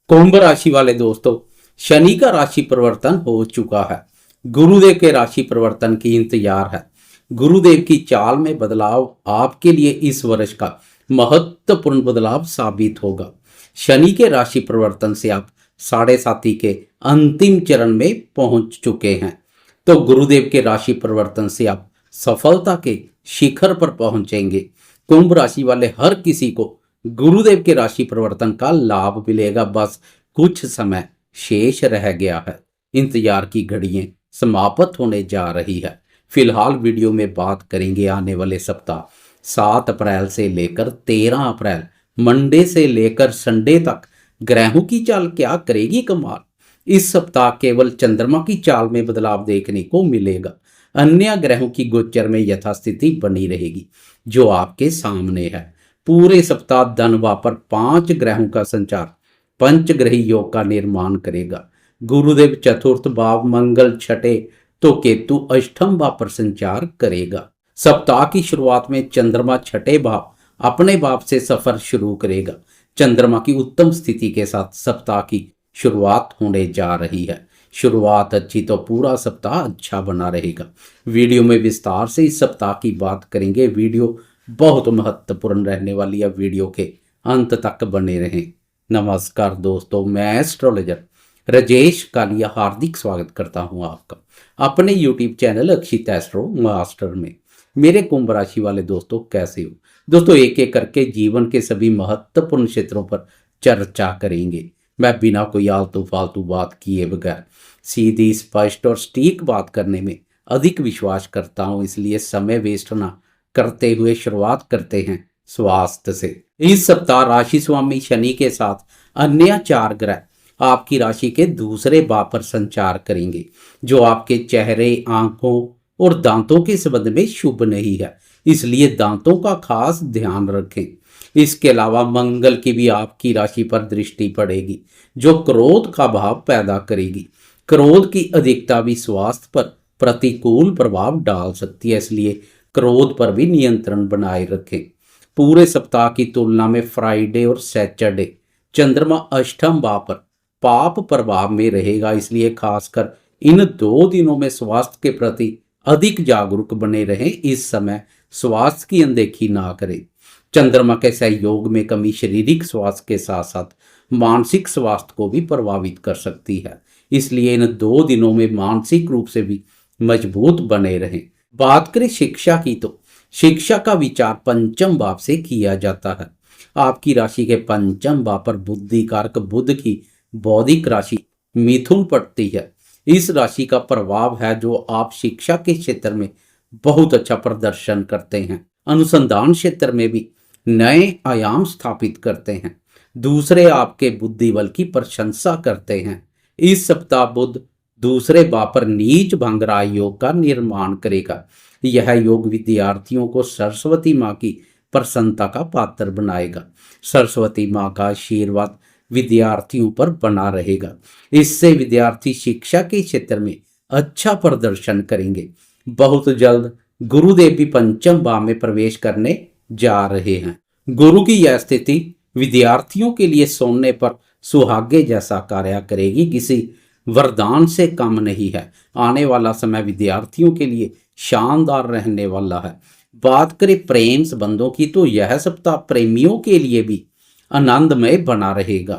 कुंभ राशि वाले दोस्तों, शनि का राशि परिवर्तन हो चुका है। गुरुदेव के राशि परिवर्तन की इंतजार है। गुरुदेव की चाल में बदलाव आपके लिए इस वर्ष का महत्वपूर्ण बदलाव साबित होगा। शनि के राशि परिवर्तन से आप साढ़े साथी के अंतिम चरण में पहुंच चुके हैं, तो गुरुदेव के राशि परिवर्तन से आप सफलता के शिखर पर पहुंचेंगे। कुंभ राशि वाले हर किसी को गुरुदेव के राशि परिवर्तन का लाभ मिलेगा। बस कुछ समय शेष रह गया है। इंतजार की घड़ियां समाप्त होने जा रही है। फिलहाल वीडियो में बात करेंगे आने वाले सप्ताह 7 अप्रैल से लेकर 13 अप्रैल मंडे से लेकर संडे तक ग्रहों की चाल क्या करेगी कमाल। इस सप्ताह केवल चंद्रमा की चाल में बदलाव देखने को मिलेगा। अन्य ग्रहों की गोचर में यथास्थिति बनी रहेगी जो आपके सामने है। पूरे सप्ताह धन पर 5 ग्रहों का संचार पंचग्रही योग का निर्माण करेगा। गुरुदेव चतुर्थ भाव, मंगल छठे, तो केतु अष्टम भाव पर संचार करेगा। सप्ताह की शुरुआत में चंद्रमा छठे भाव अपने भाव से सफर शुरू करेगा। चंद्रमा की उत्तम स्थिति के साथ सप्ताह की शुरुआत होने जा रही है। शुरुआत अच्छी तो पूरा सप्ताह अच्छा बना रहेगा। वीडियो में विस्तार से इस सप्ताह की बात करेंगे। वीडियो बहुत महत्वपूर्ण रहने वाली है। वीडियो के अंत तक बने रहें। नमस्कार दोस्तों, मैं एस्ट्रोलॉजर राजेश कालिया हार्दिक स्वागत करता हूं आपका अपने यूट्यूब चैनल अक्षित एस्ट्रो मास्टर में। मेरे कुंभ राशि वाले दोस्तों, कैसे हो दोस्तों? एक एक करके जीवन के सभी महत्वपूर्ण क्षेत्रों पर चर्चा करेंगे। मैं बिना कोई आलतू फालतू बात किए बगैर सीधी, स्पष्ट और सटीक बात करने में अधिक विश्वास करता हूं, इसलिए समय वेस्ट ना करते हुए शुरुआत करते हैं स्वास्थ्य से। इस सप्ताह राशि स्वामी शनि के साथ अन्य 4 ग्रह आपकी राशि के दूसरे भाव पर संचार करेंगे, जो आपके चेहरे, आंखों और दांतों के संबंध में शुभ नहीं है, इसलिए दांतों का खास ध्यान रखें। इसके अलावा मंगल की भी आपकी राशि पर दृष्टि पड़ेगी, जो क्रोध का भाव पैदा करेगी। क्रोध की अधिकता भी स्वास्थ्य पर प्रतिकूल प्रभाव डाल सकती है, इसलिए क्रोध पर भी नियंत्रण बनाए रखें। पूरे सप्ताह की तुलना में फ्राइडे और सैटरडे चंद्रमा अष्टम भाव पर पाप प्रभाव में रहेगा, इसलिए खासकर इन 2 दिनों में स्वास्थ्य के प्रति अधिक जागरूक बने रहें। इस समय स्वास्थ्य की अनदेखी ना करें। चंद्रमा के सहयोग में कमी शारीरिक स्वास्थ्य के साथ साथ मानसिक स्वास्थ्य को भी प्रभावित कर सकती है, इसलिए इन 2 दिनों में मानसिक रूप से भी मजबूत बने रहें। बात करें शिक्षा की, तो शिक्षा का विचार पंचम भाव से किया जाता है। आपकी राशि के पंचम भाव पर बुद्धि कारक बुध की बौद्धिक राशि मिथुन पड़ती है। इस राशि का प्रभाव है जो आप शिक्षा के क्षेत्र में बहुत अच्छा प्रदर्शन करते हैं, अनुसंधान क्षेत्र में भी नए आयाम स्थापित करते हैं, दूसरे आपके बुद्धि बल की प्रशंसा करते हैं। इस सप्ताह बुध दूसरे भाव पर नीच भंग राज योग का निर्माण करेगा। यह योग विद्यार्थियों को सरस्वती माँ की प्रसन्नता का पात्र बनाएगा। सरस्वती माँ का आशीर्वाद विद्यार्थियों पर बना रहेगा। इससे विद्यार्थी शिक्षा के क्षेत्र में अच्छा प्रदर्शन करेंगे। बहुत जल्द गुरुदेव भी पंचम भाव में प्रवेश करने जा रहे हैं। गुरु की यह स्थिति विद्यार्थियों के लिए सोने पर सुहागे जैसा कार्य करेगी, किसी वरदान से कम नहीं है। आने वाला समय विद्यार्थियों के लिए शानदार रहने वाला है। बात करें प्रेम संबंधों की, तो यह सप्ताह प्रेमियों के लिए भी आनंदमय बना रहेगा।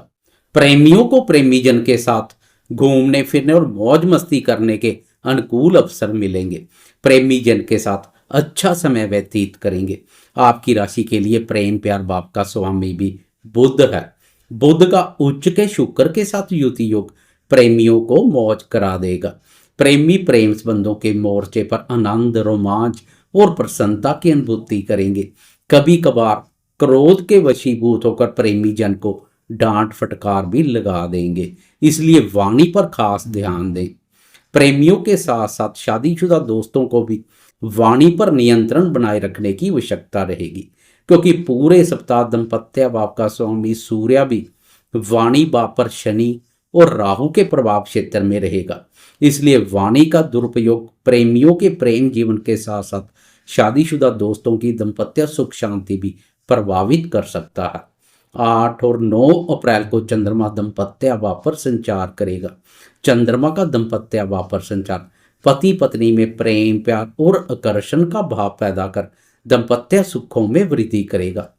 प्रेमियों को प्रेमी जन के साथ घूमने फिरने और मौज मस्ती करने के अनुकूल अवसर मिलेंगे। प्रेमी जन के साथ अच्छा समय व्यतीत करेंगे। आपकी राशि के लिए प्रेम प्यार भाव का स्वामी भी बुध है। बुध का उच्च के शुक्र के साथ युति योग प्रेमियों को मौज करा देगा। प्रेमी प्रेम संबंधों के मोर्चे पर आनंद, रोमांच और प्रसन्नता की अनुभूति करेंगे। कभी कभार क्रोध के वशीभूत होकर प्रेमी जन को डांट फटकार भी लगा देंगे, इसलिए वाणी पर खास ध्यान दें। प्रेमियों के साथ साथ शादीशुदा दोस्तों को भी वाणी पर नियंत्रण बनाए रखने की आवश्यकता रहेगी, क्योंकि पूरे सप्ताह दाम्पत्य भाव का स्वामी सूर्य भी वाणी भाव पर शनि और राहु के प्रभाव क्षेत्र में रहेगा, इसलिए वाणी का दुरुपयोग प्रेमियों के प्रेम जीवन के साथ साथ शादीशुदा दोस्तों की दाम्पत्य सुख शांति भी प्रभावित कर सकता है। 8 और 9 अप्रैल को चंद्रमा दंपत्य भाव पर संचार करेगा। चंद्रमा का दंपत्य भाव पर संचार पति पत्नी में प्रेम, प्यार और आकर्षण का भाव पैदा कर दाम्पत्य सुखों में वृद्धि करेगा।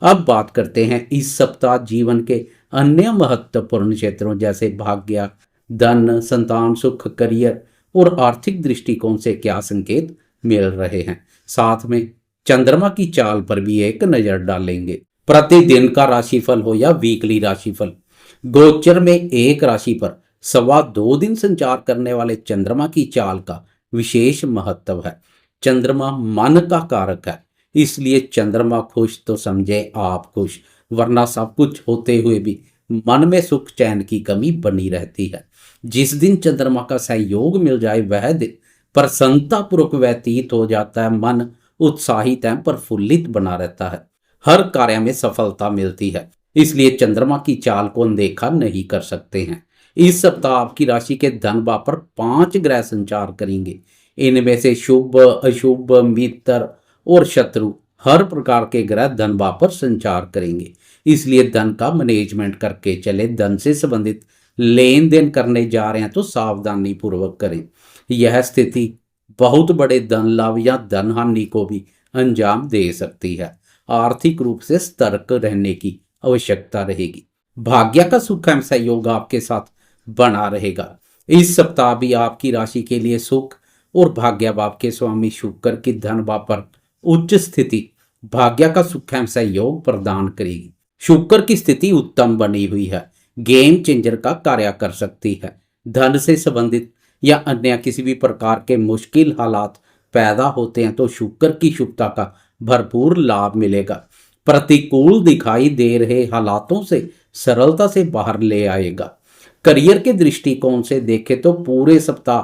अब बात करते हैं इस सप्ताह जीवन के अन्य महत्वपूर्ण क्षेत्रों जैसे भाग्य, धन, संतान सुख, करियर और आर्थिक दृष्टिकोण से क्या संकेत मिल रहे हैं। साथ में चंद्रमा की चाल पर भी एक नजर डालेंगे। प्रतिदिन का राशिफल हो या वीकली राशिफल, गोचर में एक राशि पर 2.25 दिन संचार करने वाले चंद्रमा की चाल का विशेष महत्व है। चंद्रमा मन का कारक है, इसलिए चंद्रमा खुश तो समझे आप खुश, वरना सब कुछ होते हुए भी मन में सुख चैन की कमी बनी रहती है। जिस दिन चंद्रमा का सहयोग मिल जाए वह दिन प्रसन्नता पूर्वक व्यतीत हो जाता है। मन उत्साहित है, प्रफुल्लित बना रहता है, हर कार्य में सफलता मिलती है। इसलिए चंद्रमा की चाल को अनदेखा नहीं कर सकते हैं। इस सप्ताह आपकी राशि के धन भाव पर 5 ग्रह संचार करेंगे। इनमें से शुभ, अशुभ, मित्र और शत्रु हर प्रकार के ग्रह धन भाव पर संचार करेंगे। इसलिए धन का मैनेजमेंट करके चले। धन से संबंधित लेन देन करने जा रहे हैं तो सावधानी पूर्वक करें। यह स्थिति बहुत बड़े धन लाभ या धन हानि को भी अंजाम दे सकती है। आर्थिक रूप से सतर्क रहने की आवश्यकता रहेगी। भाग्य का सुख एवं सहयोग आपके साथ बना रहेगा। इस सप्ताह भी आपकी राशि के लिए सुख और भाग्य भाव के स्वामी शुक्र की धन भाव पर उच्च स्थिति भाग्य का सुख एवं सहयोग प्रदान करेगी। शुक्र की स्थिति उत्तम बनी हुई है, गेम चेंजर का कार्य कर सकती है। धन से संबंधित या अन्य किसी भी प्रकार के मुश्किल हालात पैदा होते हैं तो शुक्र की शुभता का भरपूर लाभ मिलेगा। प्रतिकूल दिखाई दे रहे हालातों से सरलता से बाहर ले आएगा। करियर के दृष्टिकोण से देखें तो पूरे सप्ताह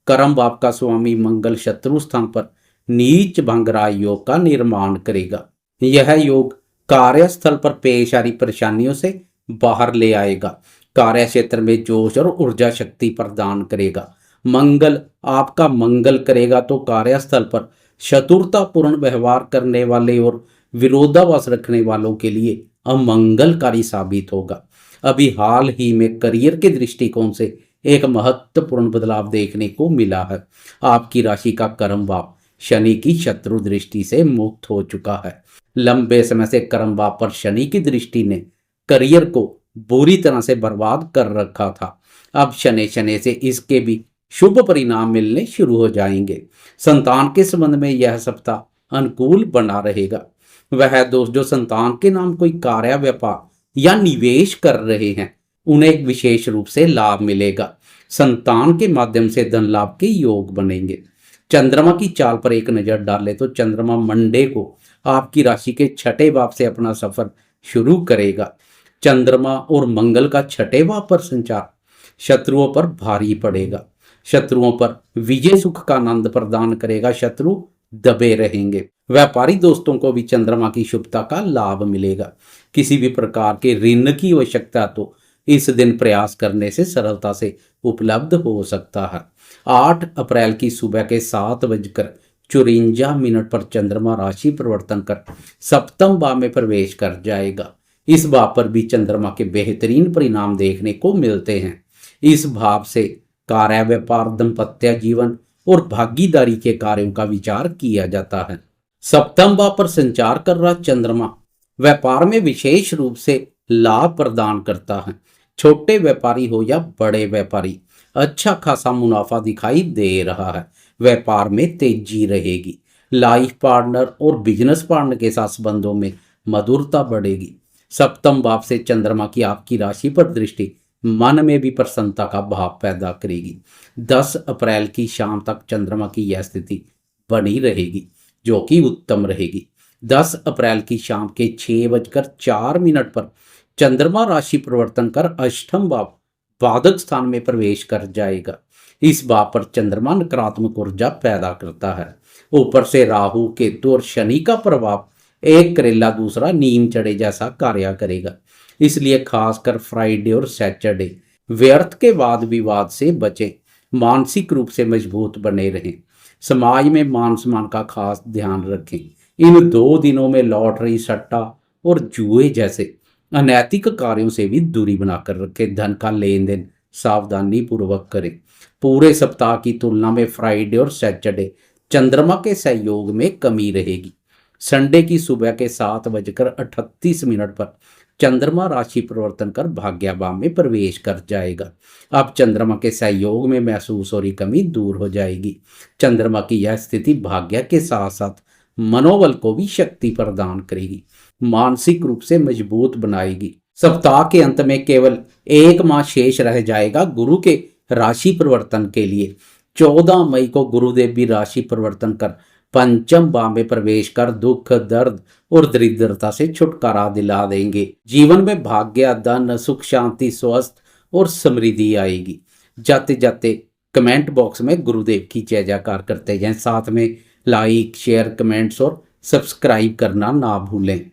कर्म भाव का स्वामी मंगल शत्रु स्थान पर नीच भंगरा योग का निर्माण करेगा। यह योग कार्यस्थल पर पेश आ रही परेशानियों से बाहर ले आएगा। कार्य क्षेत्र में जोश और ऊर्जा शक्ति प्रदान करेगा। मंगल आपका मंगल करेगा तो कार्यस्थल पर शत्रुतापूर्ण व्यवहार करने वाले और विरोधाभास रखने वालों के लिए अमंगलकारी साबित होगा। अभी हाल ही में करियर के दृष्टिकोण से एक महत्वपूर्ण बदलाव देखने को मिला है। आपकी राशि का कर्म भाव शनि की शत्रु दृष्टि से मुक्त हो चुका है। लंबे समय से कर्म भाव पर शनि की दृष्टि ने करियर को बुरी तरह से बर्बाद कर रखा था। अब शनि से इसके भी शुभ परिणाम मिलने शुरू हो जाएंगे। संतान के संबंध में यह सप्ताह अनुकूल बना रहेगा। वह दोस्त जो संतान के नाम कोई कार्य, व्यापार या निवेश कर रहे हैं उन्हें एक विशेष रूप से लाभ मिलेगा। संतान के माध्यम से धन लाभ के योग बनेंगे। चंद्रमा की चाल पर एक नजर डालें तो चंद्रमा मंडे को आपकी राशि के 6ठे भाव से अपना सफर शुरू करेगा। चंद्रमा और मंगल का 6ठे भाव पर संचार शत्रुओं पर भारी पड़ेगा। शत्रुओं पर विजय सुख का आनंद प्रदान करेगा। शत्रु दबे रहेंगे। व्यापारी दोस्तों को भी चंद्रमा की शुभता का लाभ मिलेगा। किसी भी प्रकार के ऋण की आवश्यकता तो इस दिन प्रयास करने से सरलता से उपलब्ध हो सकता है। 8 अप्रैल की सुबह के 7:54 पर चंद्रमा राशि परिवर्तन कर सप्तम भाव में प्रवेश कर जाएगा। इस भाव पर भी चंद्रमा के बेहतरीन परिणाम देखने को मिलते हैं। इस भाव से कार्य, व्यापार, दाम्पत्य जीवन और भागीदारी के कार्यों का विचार किया जाता है। सप्तम भाव पर संचार कर रहा चंद्रमा व्यापार में विशेष रूप से लाभ प्रदान करता है। छोटे व्यापारी हो या बड़े व्यापारी, अच्छा खासा मुनाफा दिखाई दे रहा है। व्यापार में तेजी रहेगी। लाइफ पार्टनर और बिजनेस पार्टनर के साथ संबंधों में मधुरता बढ़ेगी। सप्तम भाव से चंद्रमा की आपकी राशि पर दृष्टि मन में भी प्रसन्नता का भाव पैदा करेगी। 10 अप्रैल की शाम तक चंद्रमा की यह स्थिति बनी रहेगी जो कि उत्तम रहेगी। 10 अप्रैल की शाम के 6:04 पर चंद्रमा राशि परिवर्तन कर अष्टम भाव बाधक स्थान में प्रवेश कर जाएगा। इस भाव पर चंद्रमा नकारात्मक ऊर्जा पैदा करता है। ऊपर से राहु, केतु और शनि का प्रभाव एक करेला दूसरा नीम चढ़े जैसा कार्य करेगा। इसलिए खासकर फ्राइडे और सैटरडे व्यर्थ के वाद विवाद से बचें। मानसिक रूप से मजबूत बने रहें। समाज में मान सम्मान का खास ध्यान रखें। इन 2 दिनों में लॉटरी, सट्टा और जुए जैसे अनैतिक कार्यों से भी दूरी बनाकर रखें। धन का लेन देन सावधानी पूर्वक करें। पूरे सप्ताह की तुलना में फ्राइडे और सैटरडे चंद्रमा के सहयोग में कमी रहेगी। संडे की सुबह के 7:38 पर चंद्रमा राशि परिवर्तन कर भाग्यभाव में प्रवेश कर जाएगा। अब चंद्रमा के सहयोग में महसूस हो रही कमी दूर हो जाएगी। चंद्रमा की यह स्थिति भाग्य के साथ साथ मनोबल को भी शक्ति प्रदान करेगी, मानसिक रूप से मजबूत बनाएगी। सप्ताह के अंत में केवल एक माह शेष रह जाएगा गुरु के राशि परिवर्तन के लिए। 14 मई को गुरुदेव भी राशि परिवर्तन कर पंचम भाव में प्रवेश कर दुख, दर्द और दरिद्रता से छुटकारा दिला देंगे। जीवन में भाग्य, धन, सुख, शांति, स्वास्थ्य और समृद्धि आएगी। जाते जाते कमेंट बॉक्स में गुरुदेव की जय जयकार करते जाएं। साथ में लाइक, शेयर, कमेंट्स और सब्सक्राइब करना ना भूलें।